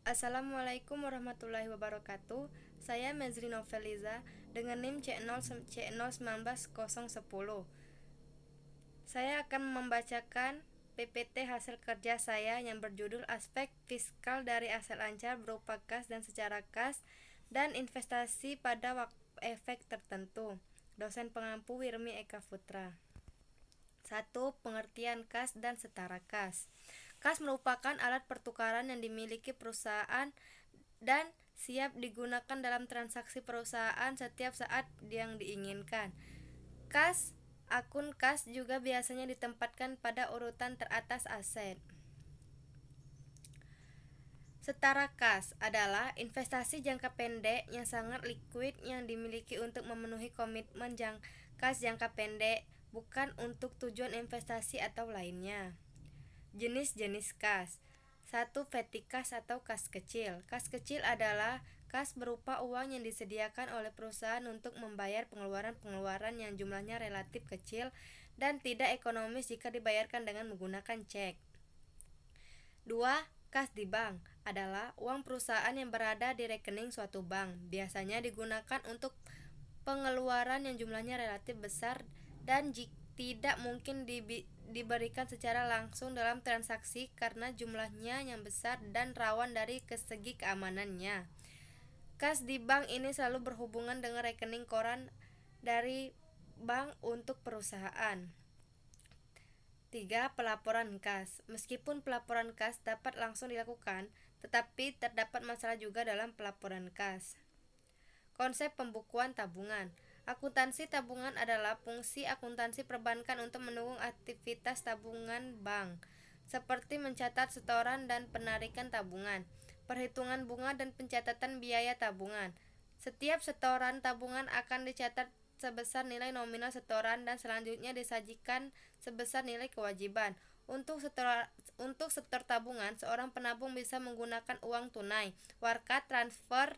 Assalamualaikum warahmatullahi wabarakatuh. Saya Mezri Noveliza dengan NIM C0191010. Saya akan membacakan PPT hasil kerja saya yang berjudul Aspek Fiskal dari Aset Lancar berupa kas dan secara kas dan investasi pada efek tertentu. Dosen pengampu Wirmi Eka Putra. 1. Pengertian kas dan setara kas. Kas merupakan alat pertukaran yang dimiliki perusahaan dan siap digunakan dalam transaksi perusahaan setiap saat yang diinginkan. Akun kas juga biasanya ditempatkan pada urutan teratas aset. Setara kas adalah investasi jangka pendek yang sangat likuid yang dimiliki untuk memenuhi komitmen kas jangka pendek, bukan untuk tujuan investasi atau lainnya. Jenis-jenis kas. 1. Petty kas atau kas kecil. Kas kecil adalah kas berupa uang yang disediakan oleh perusahaan untuk membayar pengeluaran-pengeluaran yang jumlahnya relatif kecil dan tidak ekonomis jika dibayarkan dengan menggunakan cek. 2. Kas di bank adalah uang perusahaan yang berada di rekening suatu bank. Biasanya digunakan untuk pengeluaran yang jumlahnya relatif besar dan tidak mungkin diberikan secara langsung dalam transaksi karena jumlahnya yang besar dan rawan dari segi keamanannya. Kas di bank ini selalu berhubungan dengan rekening koran dari bank untuk perusahaan. 3. Pelaporan kas. Meskipun pelaporan kas dapat langsung dilakukan, tetapi terdapat masalah juga dalam pelaporan kas. Konsep pembukuan tabungan. Akuntansi tabungan adalah fungsi akuntansi perbankan untuk mendukung aktivitas tabungan bank, seperti mencatat setoran dan penarikan tabungan, perhitungan bunga dan pencatatan biaya tabungan. Setiap setoran tabungan akan dicatat sebesar nilai nominal setoran dan selanjutnya disajikan sebesar nilai kewajiban. Untuk setor tabungan, seorang penabung bisa menggunakan uang tunai, warkat, transfer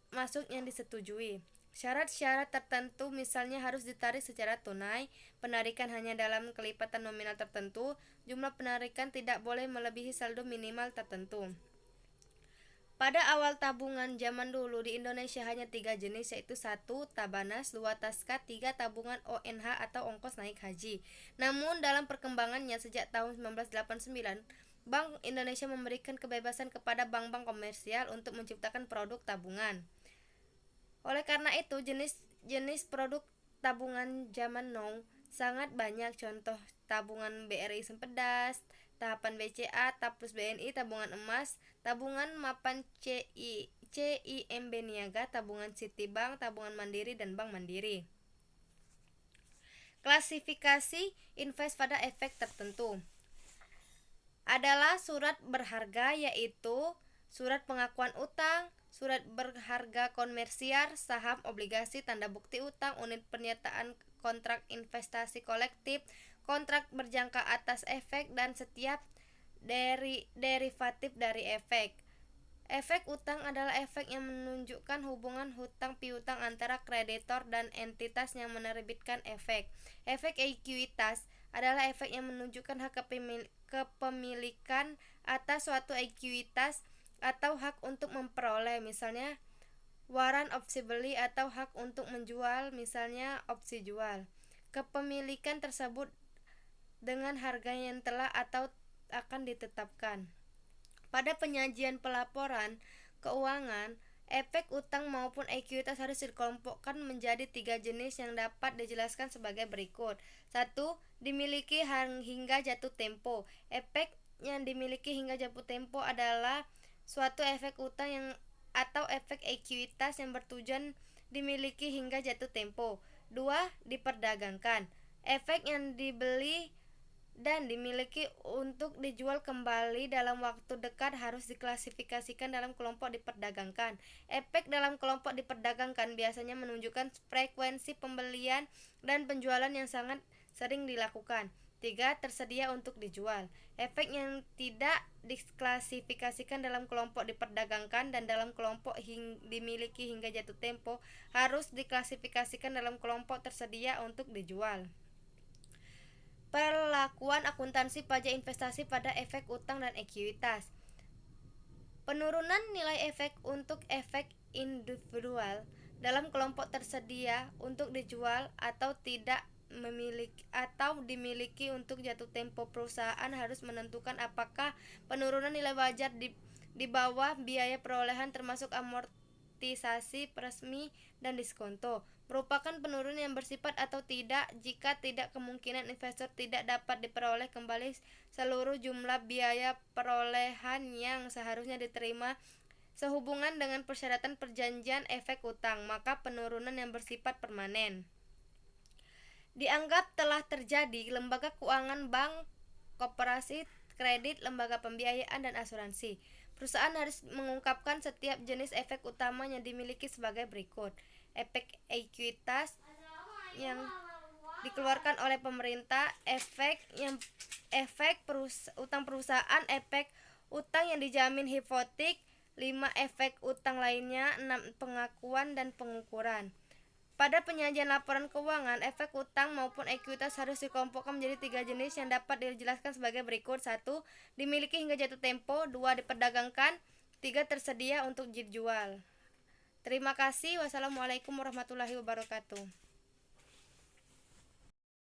masuk yang disetujui. Syarat-syarat tertentu misalnya harus ditarik secara tunai, penarikan hanya dalam kelipatan nominal tertentu, jumlah penarikan tidak boleh melebihi saldo minimal tertentu. Pada awal tabungan zaman dulu di Indonesia hanya 3 jenis, yaitu 1. Tabanas, 2. Taskat, 3. Tabungan ONH atau ongkos naik haji. Namun dalam perkembangannya sejak tahun 1989, Bank Indonesia memberikan kebebasan kepada bank-bank komersial untuk menciptakan produk tabungan. Oleh karena itu, jenis produk tabungan zaman now sangat banyak. Contoh tabungan BRI Sempedas, tahapan BCA, TAP plus BNI, tabungan emas, tabungan mapan CIMB Niaga, tabungan Citibank, tabungan Mandiri, dan Bank Mandiri. Klasifikasi invest pada efek tertentu adalah surat berharga, yaitu surat pengakuan utang, surat berharga komersial, saham, obligasi, tanda bukti utang, unit pernyataan kontrak investasi kolektif, kontrak berjangka atas efek, dan setiap derivatif dari efek. Efek utang adalah efek yang menunjukkan hubungan hutang piutang antara kreditor dan entitas yang menerbitkan efek. Efek ekuitas adalah efek yang menunjukkan hak kepemilikan atas suatu ekuitas atau hak untuk memperoleh, misalnya warrant opsi beli, atau hak untuk menjual, misalnya opsi jual. Kepemilikan tersebut dengan harga yang telah atau akan ditetapkan. Pada penyajian pelaporan keuangan, efek utang maupun ekuitas harus dikelompokkan menjadi 3 jenis yang dapat dijelaskan sebagai berikut. 1. Dimiliki hingga jatuh tempo. Efek yang dimiliki hingga jatuh tempo adalah suatu efek utang atau efek ekuitas yang bertujuan dimiliki hingga jatuh tempo. 2. Diperdagangkan. Efek yang dibeli dan dimiliki untuk dijual kembali dalam waktu dekat harus diklasifikasikan dalam kelompok diperdagangkan. Efek dalam kelompok diperdagangkan biasanya menunjukkan frekuensi pembelian dan penjualan yang sangat sering dilakukan. 3. Tersedia untuk dijual. Efek yang tidak diklasifikasikan dalam kelompok diperdagangkan dan dalam kelompok dimiliki hingga jatuh tempo harus diklasifikasikan dalam kelompok tersedia untuk dijual. Perlakuan akuntansi pajak investasi pada efek utang dan ekuitas. Penurunan nilai efek untuk efek individual dalam kelompok tersedia untuk dijual atau tidak dimiliki untuk jatuh tempo. Perusahaan harus menentukan apakah penurunan nilai wajar di bawah biaya perolehan termasuk amortisasi resmi dan diskonto merupakan penurunan yang bersifat atau tidak. Jika tidak, kemungkinan investor tidak dapat diperoleh kembali seluruh jumlah biaya perolehan yang seharusnya diterima sehubungan dengan persyaratan perjanjian efek utang, maka penurunan yang bersifat permanen dianggap telah terjadi. Lembaga keuangan, bank, koperasi kredit, lembaga pembiayaan, dan asuransi. Perusahaan harus mengungkapkan setiap jenis efek utama yang dimiliki sebagai berikut: efek ekuitas yang dikeluarkan oleh pemerintah, efek utang perusahaan, efek utang yang dijamin hipotek, 5 efek utang lainnya, 6 pengakuan dan pengukuran. Pada penyajian laporan keuangan, efek utang maupun ekuitas harus dikelompokkan menjadi 3 jenis yang dapat dijelaskan sebagai berikut: 1. Dimiliki hingga jatuh tempo. 2. Diperdagangkan. 3. Tersedia untuk dijual. Terima kasih. Wassalamualaikum warahmatullahi wabarakatuh.